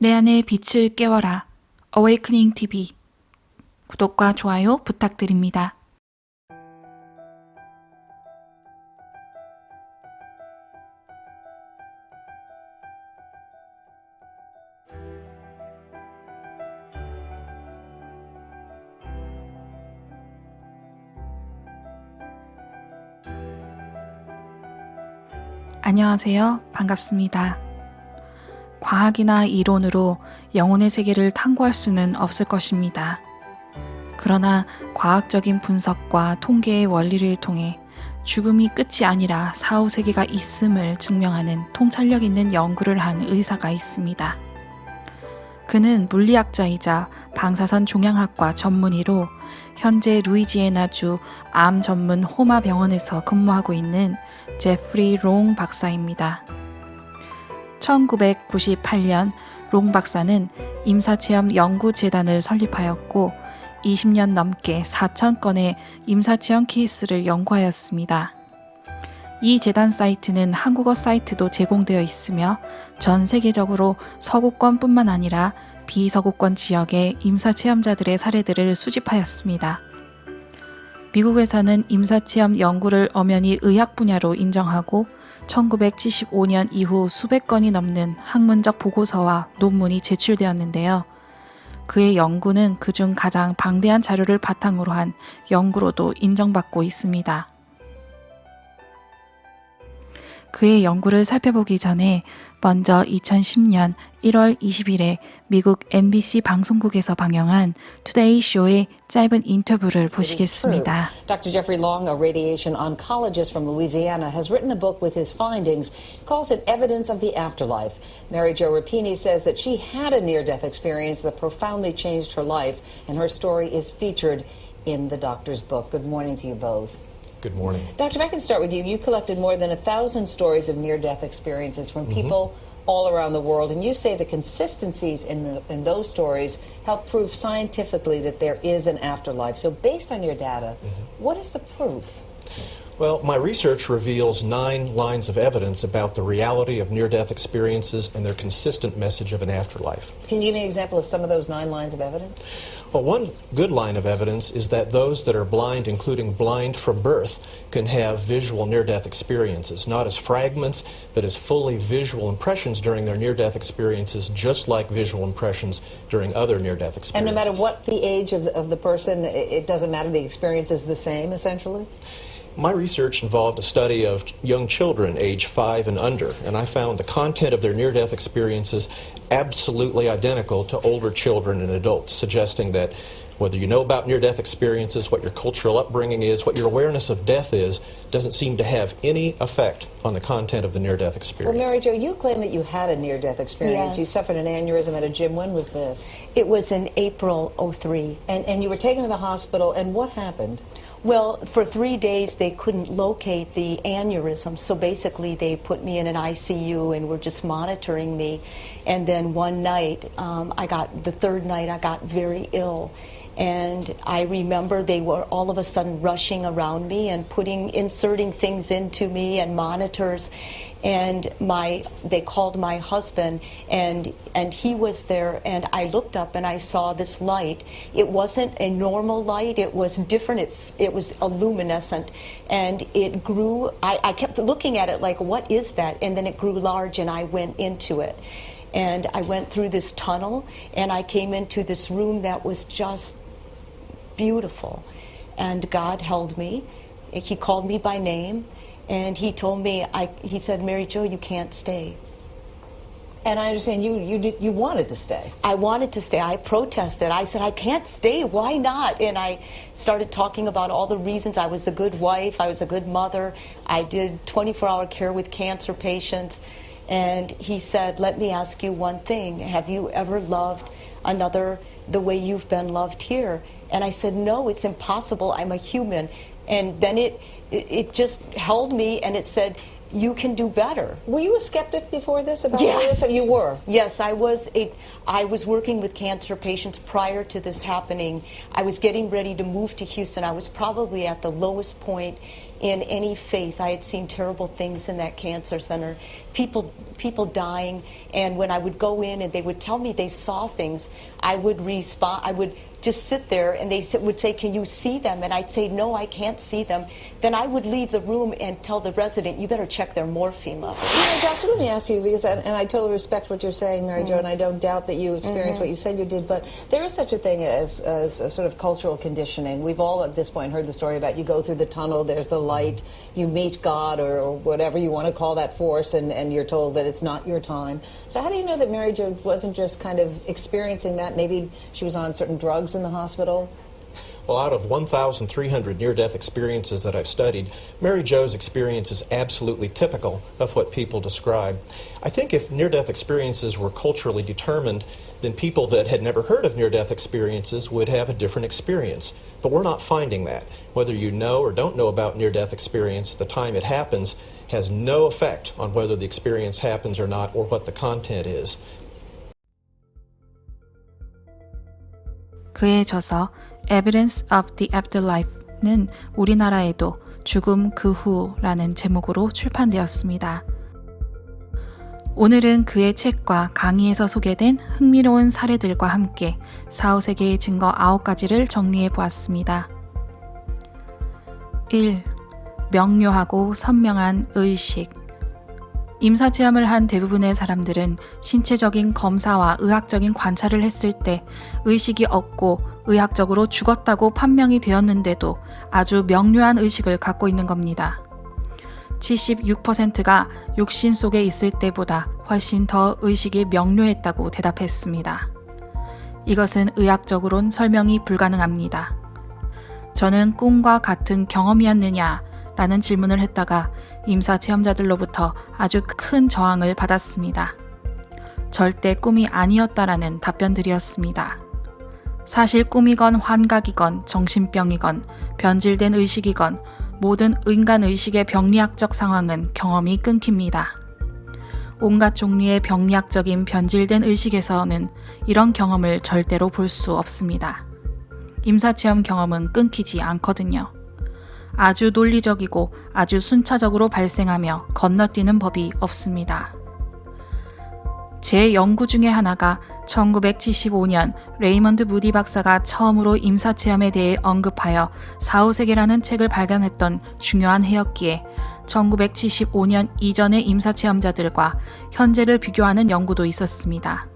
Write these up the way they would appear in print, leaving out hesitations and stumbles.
내 안의 빛을 깨워라. 어웨이크닝 TV. 구독과 좋아요 부탁드립니다. 안녕하세요. 반갑습니다. 과학이나 이론으로 영혼의 세계를 탐구할 수는 없을 것입니다. 그러나 과학적인 분석과 통계의 원리를 통해 죽음이 끝이 아니라 사후 세계가 있음을 증명하는 통찰력 있는 연구를 한 의사가 있습니다. 그는 물리학자이자 방사선 종양학과 전문의로 현재 루이지애나주 암 전문 호마 병원에서 근무하고 있는 제프리 롱 박사입니다. 1998년 롱 박사는 임사체험 연구재단을 설립하였고 20년 넘게 4,000건의 임사체험 케이스를 연구하였습니다. 이 재단 사이트는 한국어 사이트도 제공되어 있으며 전 세계적으로 서구권뿐만 아니라 비서구권 지역의 임사체험자들의 사례들을 수집하였습니다. 미국에서는 임사체험 연구를 엄연히 의학 분야로 인정하고 1975년 이후 수백 건이 넘는 학문적 보고서와 논문이 제출되었는데요. 그의 연구는 그중 가장 방대한 자료를 바탕으로 한 연구로도 인정받고 있습니다. 그의 연구를 살펴보기 전에 먼저 2010년 1월 20일에 미국 NBC 방송국에서 방영한 투데이 쇼의 짧은 인터뷰를 보시겠습니다. Dr. Jeffrey Long, a radiation oncologist from Louisiana, has written a book with his findings, calls it Evidence of the Afterlife. Mary Jo Rapini says that she had a near-death experience that profoundly changed her life, and her story is featured in the doctor's book. Good morning to you both. Good morning. Doctor, if I can start with you, you collected more than 1,000 stories of near-death experiences from people all around the world, and you say the consistencies in those stories help prove scientifically that there is an afterlife. So based on your data, what is the proof? Well, my research reveals 9 lines of evidence about the reality of near-death experiences and their consistent message of an afterlife. Can you give me an example of some of those 9 lines of evidence? Well, one good line of evidence is that those that are blind, including blind from birth, can have visual near-death experiences, not as fragments, but as fully visual impressions during their near-death experiences, just like visual impressions during other near-death experiences. And no matter what the age of the person, it doesn't matter, the experience is the same, essentially? My research involved a study of young children age 5 and under, and I found the content of their near-death experiences absolutely identical to older children and adults, suggesting that whether you know about near-death experiences, what your cultural upbringing is, what your awareness of death is, doesn't seem to have any effect on the content of the near-death experience. Well, Mary Jo, you claim that you had a near-death experience. Yes. You suffered an aneurysm at a gym. When was this? It was in April '03. And you were taken to the hospital, and what happened? Well, for 3 days they couldn't locate the aneurysm, so basically they put me in an ICU and were just monitoring me. And then one night, the third night I got very ill. And I remember they were all of a sudden rushing around me and inserting things into me and monitors. And they called my husband, and he was there, and I looked up and I saw this light. It wasn't a normal light, it was different, it was a luminescent, and it grew. I kept looking at it like, what is that? And then it grew large and I went into it. And I went through this tunnel and I came into this room that was just beautiful. And God held me. He called me by name. And he told me, he said, Mary Jo, you can't stay. And I understand you wanted to stay. I wanted to stay. I protested. I said, I can't stay. Why not? And I started talking about all the reasons. I was a good wife. I was a good mother. I did 24-hour care with cancer patients. And he said, let me ask you one thing. Have you ever loved another the way you've been loved here? And I said, no, it's impossible. I'm a human. And then it just held me and it said, you can do better. Were you a skeptic before this about Yes. this? You were? Yes, I was working with cancer patients prior to this happening. I was getting ready to move to Houston. I was probably at the lowest point in any faith. I had seen terrible things in that cancer center, people dying, and when I would go in and they would tell me they saw things, I would respond. I would just sit there and they would say, "Can you see them?" And I'd say, "No, I can't see them." Then I would leave the room and tell the resident, "You better check their morphine level." Doctor, let me ask you, because, and I totally respect what you're saying, Mary Jo, and I don't doubt that you experienced what you said you did, but there is such a thing as a sort of cultural conditioning. We've all at this point heard the story about you go through the tunnel, there's the light, you meet God or whatever you want to call that force, and you're told that it's not your time. So how do you know that Mary Jo wasn't just kind of experiencing that? Maybe she was on certain drugs in the hospital? Well, out of 1,300 near-death experiences that I've studied, Mary Jo's experience is absolutely typical of what people describe. I think if near-death experiences were culturally determined, then people that had never heard of near-death experiences would have a different experience. But we're not finding that. Whether you know or don't know about near-death experience, the time it happens has no effect on whether the experience happens or not or what the content is. 그에 져서 Evidence of the Afterlife는 우리나라에도 죽음 그 후라는 제목으로 출판되었습니다. 오늘은 그의 책과 강의에서 소개된 흥미로운 사례들과 함께 4, 5세계의 증거 9가지를 정리해 보았습니다. 1. 명료하고 선명한 의식. 임사체험을 한 대부분의 사람들은 신체적인 검사와 의학적인 관찰을 했을 때 의식이 없고 의학적으로 죽었다고 판명이 되었는데도 아주 명료한 의식을 갖고 있는 겁니다. 76%가 육신 속에 있을 때보다 훨씬 더 의식이 명료했다고 대답했습니다. 이것은 의학적으론 설명이 불가능합니다. 저는 꿈과 같은 경험이었느냐? 라는 질문을 했다가 임사 체험자들로부터 아주 큰 저항을 받았습니다. 절대 꿈이 아니었다라는 답변들이었습니다. 사실 꿈이건 환각이건 정신병이건 변질된 의식이건 모든 인간 의식의 병리학적 상황은 경험이 끊깁니다. 온갖 종류의 병리학적인 변질된 의식에서는 이런 경험을 절대로 볼 수 없습니다. 임사체험 경험은 끊기지 않거든요. 아주 논리적이고 아주 순차적으로 발생하며 건너뛰는 법이 없습니다. 제 연구 중에 하나가 1975년 레이먼드 무디 박사가 처음으로 임사체험에 대해 언급하여 4, 5세계라는 책을 발견했던 중요한 해였기에 1975년 이전의 임사체험자들과 현재를 비교하는 연구도 있었습니다.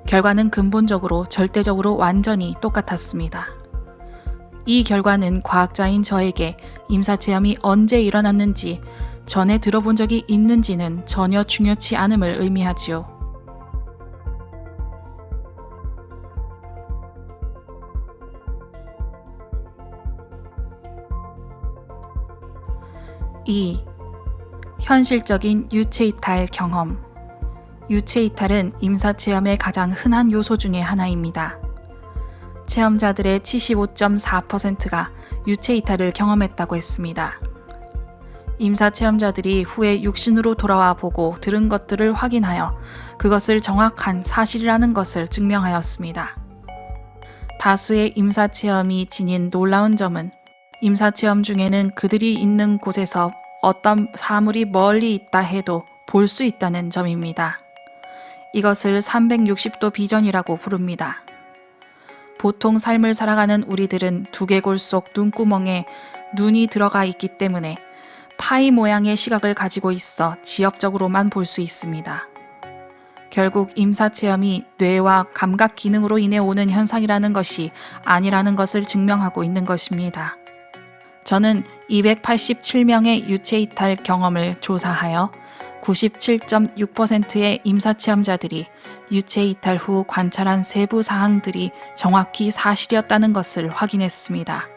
결과는 근본적으로 절대적으로 완전히 똑같았습니다. 이 결과는 과학자인 저에게 임사체험이 언제 일어났는지 전에 들어본 적이 있는지는 전혀 중요치 않음을 의미하지요. (2) 현실적인 유체이탈 경험. 유체이탈은 임사체험의 가장 흔한 요소 중에 하나입니다. 체험자들의 75.4%가 유체이탈을 경험했다고 했습니다. 임사체험자들이 후에 육신으로 돌아와 보고 들은 것들을 확인하여 그것을 정확한 사실이라는 것을 증명하였습니다. 다수의 임사체험이 지닌 놀라운 점은 임사체험 중에는 그들이 있는 곳에서 어떤 사물이 멀리 있다 해도 볼 수 있다는 점입니다. 이것을 360도 비전이라고 부릅니다. 보통 삶을 살아가는 우리들은 두개골 속 눈구멍에 눈이 들어가 있기 때문에 파이 모양의 시각을 가지고 있어 지역적으로만 볼 수 있습니다. 결국 임사체험이 뇌와 감각 기능으로 인해 오는 현상이라는 것이 아니라는 것을 증명하고 있는 것입니다. 저는 287명의 유체이탈 경험을 조사하여 97.6%의 임사체험자들이 유체이탈 후 관찰한 세부 사항들이 정확히 사실이었다는 것을 확인했습니다.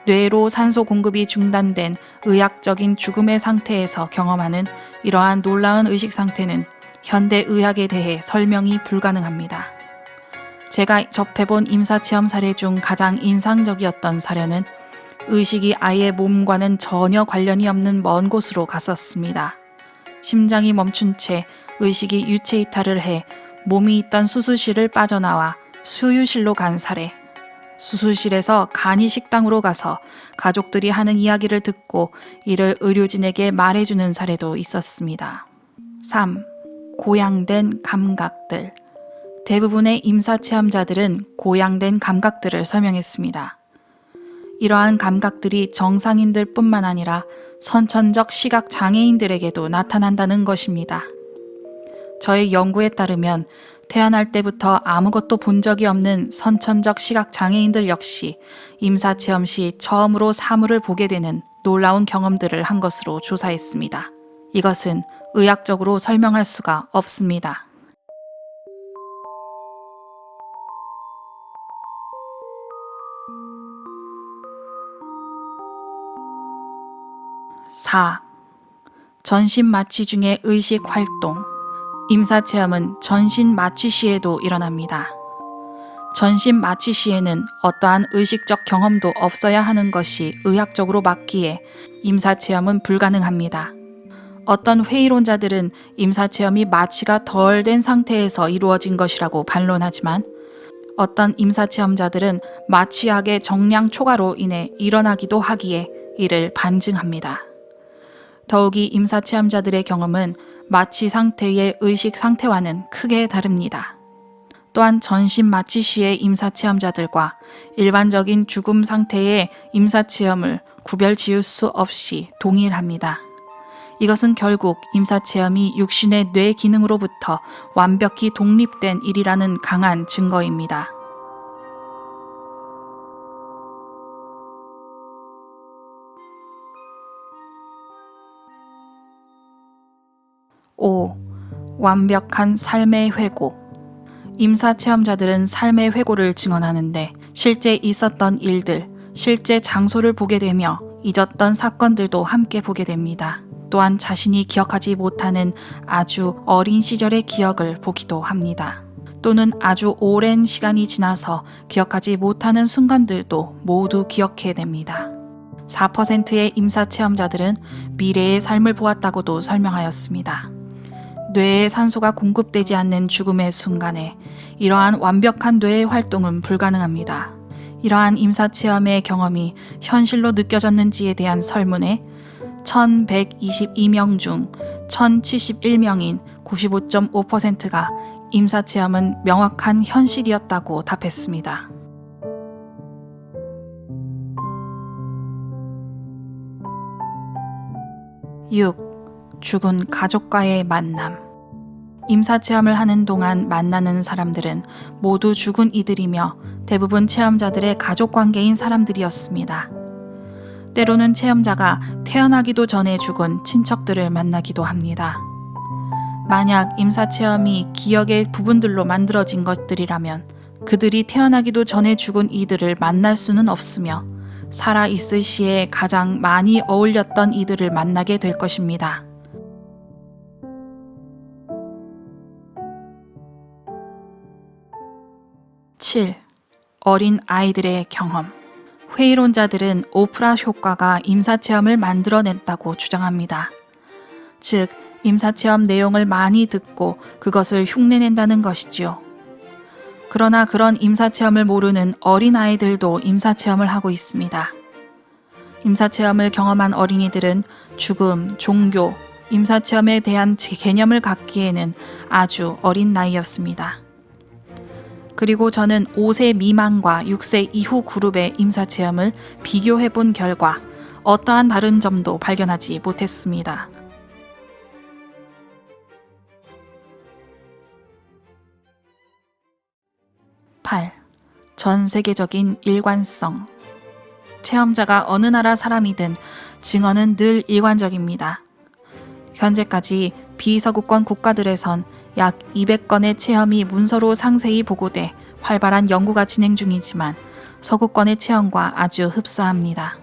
뇌로 산소 공급이 중단된 의학적인 죽음의 상태에서 경험하는 이러한 놀라운 의식 상태는 현대 의학에 대해 설명이 불가능합니다. 제가 접해본 임사체험 사례 중 가장 인상적이었던 사례는 의식이 아예 몸과는 전혀 관련이 없는 먼 곳으로 갔었습니다. 심장이 멈춘 채 의식이 유체이탈을 해 몸이 있던 수술실을 빠져나와 수유실로 간 사례. 수술실에서 간이 식당으로 가서 가족들이 하는 이야기를 듣고 이를 의료진에게 말해주는 사례도 있었습니다. 3. 고양된 감각들. 대부분의 임사체험자들은 고양된 감각들을 설명했습니다. 이러한 감각들이 정상인들 뿐만 아니라 선천적 시각 장애인들에게도 나타난다는 것입니다. 저의 연구에 따르면 태어날 때부터 아무것도 본 적이 없는 선천적 시각 장애인들 역시 임사체험 시 처음으로 사물을 보게 되는 놀라운 경험들을 한 것으로 조사했습니다. 이것은 의학적으로 설명할 수가 없습니다. (4) 전신 마취 중의 의식 활동. 임사체험은 전신 마취 시에도 일어납니다. 전신 마취 시에는 어떠한 의식적 경험도 없어야 하는 것이 의학적으로 맞기에 임사체험은 불가능합니다. 어떤 회의론자들은 임사체험이 마취가 덜 된 상태에서 이루어진 것이라고 반론하지만 어떤 임사체험자들은 마취약의 정량 초과로 인해 일어나기도 하기에 이를 반증합니다. 더욱이 임사체험자들의 경험은 마취 상태의 의식 상태와는 크게 다릅니다. 또한 전신 마취 시의 임사체험자들과 일반적인 죽음 상태의 임사체험을 구별 지을 수 없이 동일합니다. 이것은 결국 임사체험이 육신의 뇌 기능으로부터 완벽히 독립된 일이라는 강한 증거입니다. (5) 완벽한 삶의 회고. 임사체험자들은 삶의 회고를 증언하는데 실제 있었던 일들, 실제 장소를 보게 되며 잊었던 사건들도 함께 보게 됩니다. 또한 자신이 기억하지 못하는 아주 어린 시절의 기억을 보기도 합니다. 또는 아주 오랜 시간이 지나서 기억하지 못하는 순간들도 모두 기억해 냅니다. 4%의 임사체험자들은 미래의 삶을 보았다고도 설명하였습니다. 뇌에 산소가 공급되지 않는 죽음의 순간에 이러한 완벽한 뇌의 활동은 불가능합니다. 이러한 임사체험의 경험이 현실로 느껴졌는지에 대한 설문에 1122명 중 1071명인 95.5%가 임사체험은 명확한 현실이었다고 답했습니다. (6) 죽은 가족과의 만남. 임사체험을 하는 동안 만나는 사람들은 모두 죽은 이들이며 대부분 체험자들의 가족관계인 사람들이었습니다. 때로는 체험자가 태어나기도 전에 죽은 친척들을 만나기도 합니다. 만약 임사체험이 기억의 부분들로 만들어진 것들이라면 그들이 태어나기도 전에 죽은 이들을 만날 수는 없으며 살아있을 시에 가장 많이 어울렸던 이들을 만나게 될 것입니다. (7) 어린 아이들의 경험. 회의론자들은 오프라 효과가 임사체험을 만들어냈다고 주장합니다. 즉, 임사체험 내용을 많이 듣고 그것을 흉내낸다는 것이지요. 그러나 그런 임사체험을 모르는 어린 아이들도 임사체험을 하고 있습니다. 임사체험을 경험한 어린이들은 죽음, 종교, 임사체험에 대한 개념을 갖기에는 아주 어린 나이였습니다. 그리고 저는 5세 미만과 6세 이후 그룹의 임사체험을 비교해 본 결과 어떠한 다른 점도 발견하지 못했습니다. (8) 전 세계적인 일관성. 체험자가 어느 나라 사람이든 증언은 늘 일관적입니다. 현재까지 비서구권 국가들에선 약 200건의 체험이 문서로 상세히 보고돼 활발한 연구가 진행 중이지만 서구권의 체험과 아주 흡사합니다.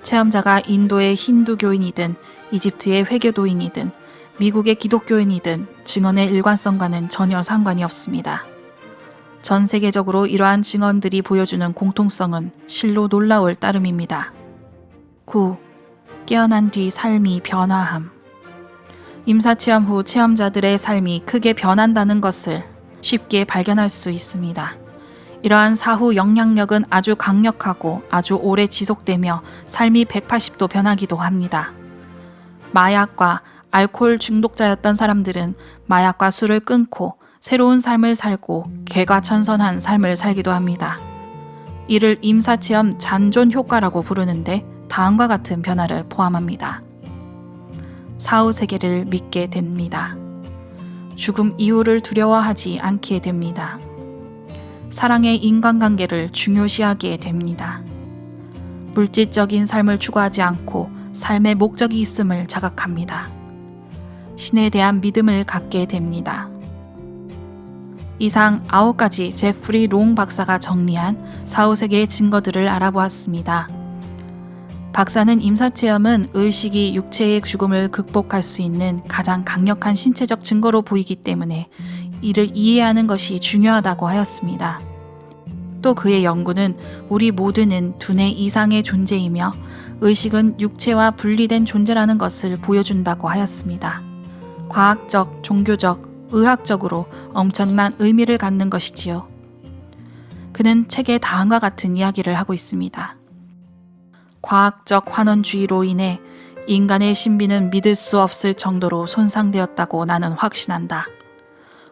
체험자가 인도의 힌두교인이든 이집트의 회교도인이든 미국의 기독교인이든 증언의 일관성과는 전혀 상관이 없습니다. 전 세계적으로 이러한 증언들이 보여주는 공통성은 실로 놀라울 따름입니다. 9. 깨어난 뒤 삶이 변화함. 임사체험 후 체험자들의 삶이 크게 변한다는 것을 쉽게 발견할 수 있습니다. 이러한 사후 영향력은 아주 강력하고 아주 오래 지속되며 삶이 180도 변하기도 합니다. 마약과 알코올 중독자였던 사람들은 마약과 술을 끊고 새로운 삶을 살고 개과천선한 삶을 살기도 합니다. 이를 임사체험 잔존 효과라고 부르는데 다음과 같은 변화를 포함합니다. 사후 세계를 믿게 됩니다. 죽음 이후를 두려워하지 않게 됩니다. 사랑의 인간관계를 중요시하게 됩니다. 물질적인 삶을 추구하지 않고 삶의 목적이 있음을 자각합니다. 신에 대한 믿음을 갖게 됩니다. 이상 9가지 제프리 롱 박사가 정리한 사후세계의 증거들을 알아보았습니다. 박사는 임사체험은 의식이 육체의 죽음을 극복할 수 있는 가장 강력한 신체적 증거로 보이기 때문에 이를 이해하는 것이 중요하다고 하였습니다. 또 그의 연구는 우리 모두는 두뇌 이상의 존재이며 의식은 육체와 분리된 존재라는 것을 보여준다고 하였습니다. 과학적, 종교적, 의학적으로 엄청난 의미를 갖는 것이지요. 그는 책에 다음과 같은 이야기를 하고 있습니다. 과학적 환원주의로 인해 인간의 신비는 믿을 수 없을 정도로 손상되었다고 나는 확신한다.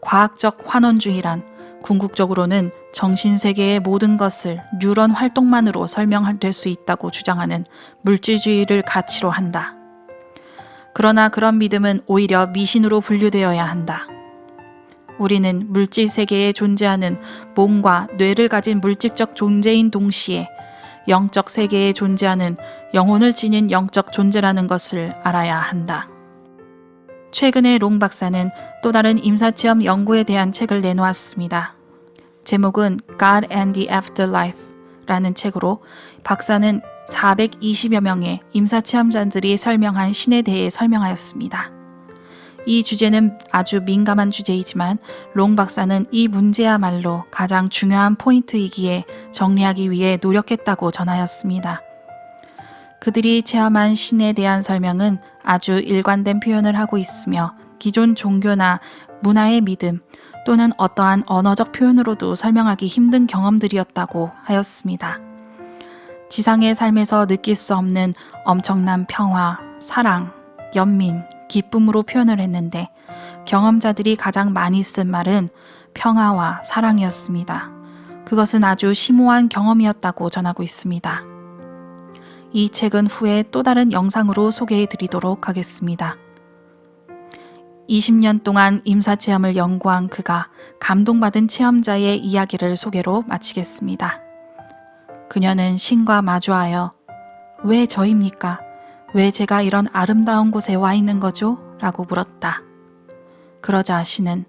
과학적 환원주의란 궁극적으로는 정신세계의 모든 것을 뉴런 활동만으로 설명될 수 있다고 주장하는 물질주의를 가치로 한다. 그러나 그런 믿음은 오히려 미신으로 분류되어야 한다. 우리는 물질세계에 존재하는 몸과 뇌를 가진 물질적 존재인 동시에 영적 세계에 존재하는 영혼을 지닌 영적 존재라는 것을 알아야 한다. 최근에 롱 박사는 또 다른 임사체험 연구에 대한 책을 내놓았습니다. 제목은 God and the Afterlife 라는 책으로 박사는 420여 명의 임사체험자들이 설명한 신에 대해 설명하였습니다. 이 주제는 아주 민감한 주제이지만 롱 박사는 이 문제야말로 가장 중요한 포인트이기에 정리하기 위해 노력했다고 전하였습니다. 그들이 체험한 신에 대한 설명은 아주 일관된 표현을 하고 있으며 기존 종교나 문화의 믿음 또는 어떠한 언어적 표현으로도 설명하기 힘든 경험들이었다고 하였습니다. 지상의 삶에서 느낄 수 없는 엄청난 평화, 사랑, 연민, 기쁨으로 표현을 했는데 경험자들이 가장 많이 쓴 말은 평화와 사랑이었습니다. 그것은 아주 심오한 경험이었다고 전하고 있습니다. 이 책은 후에 또 다른 영상으로 소개해 드리도록 하겠습니다. 20년 동안 임사체험을 연구한 그가 감동받은 체험자의 이야기를 소개로 마치겠습니다. 그녀는 신과 마주하여 왜 저입니까? 왜 제가 이런 아름다운 곳에 와 있는 거죠? 라고 물었다. 그러자 신은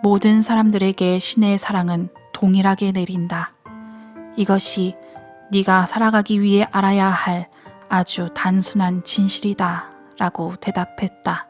모든 사람들에게 신의 사랑은 동일하게 내린다. 이것이 네가 살아가기 위해 알아야 할 아주 단순한 진실이다. 라고 대답했다.